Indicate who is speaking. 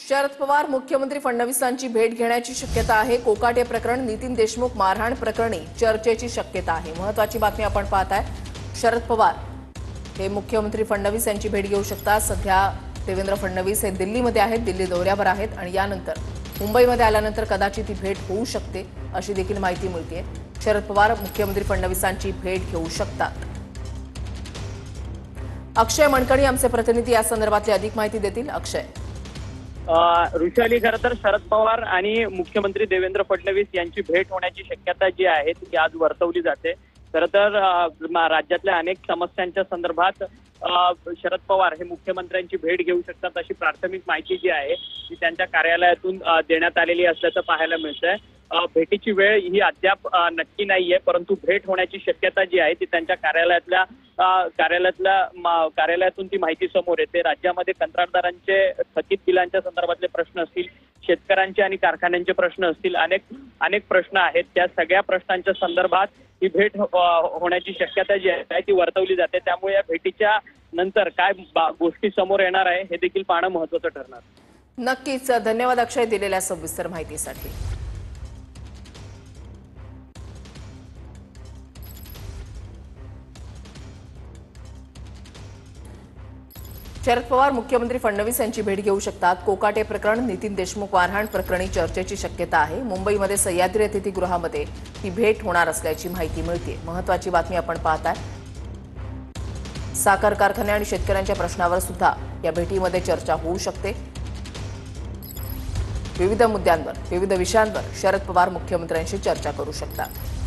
Speaker 1: शरद पवार मुख्यमंत्री फडणवीसांची भेट घेण्याची शक्यता आहे। कोकाटे प्रकरण, नितीन देशमुख मारहाण प्रकरणी चर्चेची शक्यता आहे। महत्त्वाची बातमी आपण पाहताय। शरद पवार हे मुख्यमंत्री फडणवीस यांची भेट घेऊ शकतात। सध्या देवेंद्र फडणवीस हे दिल्लीमध्ये आहेत, दिल्ली दौऱ्यावर आहेत आणि यानंतर मुंबईमध्ये आल्यानंतर कदाचित ही भेट होऊ शकते अशी देखील माहिती मिळते। शरद पवार मुख्यमंत्री फडणवीसांची भेट घेऊ शकतात। अक्षय मणकणी आमचे प्रतिनिधी या संदर्भातली अधिक माहिती देतील। अक्षय।
Speaker 2: ऋषाली, खरं तर शरद पवार आणि मुख्यमंत्री देवेंद्र फडणवीस यांची भेट होण्याची शक्यता जी आहे ती आज वर्तवली जाते। खरं तर राज्यातल्या अनेक समस्यांच्या संदर्भात शरद पवार हे मुख्यमंत्र्यांची भेट घेऊ शकतात अशी प्राथमिक माहिती जी आहे ती त्यांच्या कार्यालयातून देण्यात आलेली असल्याचं पाहायला मिळतंय। भेटीची वेळ ही अद्याप नक्की नाहीये, परंतु भेट होण्याची शक्यता जी आहे ती त्यांच्या कार्यालयातून ती माहिती समोर येते। राज्यामध्ये कंत्राटदारांचे थकीत बिलांच्या संदर्भातले प्रश्न असतील, शेतकऱ्यांचे आणि कारखान्यांचे प्रश्न असतील, अनेक प्रश्न आहेत। त्या सगळ्या प्रश्नांच्या संदर्भात ही भेट होण्याची शक्यता जी आहे ती वर्तवली जाते। त्यामुळे या भेटीच्या नंतर काय गोष्टी समोर येणार आहे हे देखील पाहणं महत्त्वाचं ठरणार।
Speaker 1: नक्कीच, धन्यवाद अक्षय दिलेल्या सविस्तर माहितीसाठी। शरद पवार मुख्यमंत्री फडणवीस यांची भेट घेऊ शकतात। कोकाटे प्रकरण, नितीन देशमुख मारहाण प्रकरणी चर्चेची शक्यता आहे। मुंबईमध्ये सह्याद्री अतिथीगृहामध्ये ही भेट होणार असल्याची माहिती मिळते। महत्त्वाची बातमी आपण पाहताय। साखर कारखाने आणि शेतकऱ्यांच्या प्रश्नावर सुद्धा या भेटीमध्ये चर्चा होऊ शकते। विविध मुद्द्यांवर, विविध विषयांवर शरद पवार मुख्यमंत्र्यांशी चर्चा करू शकतात।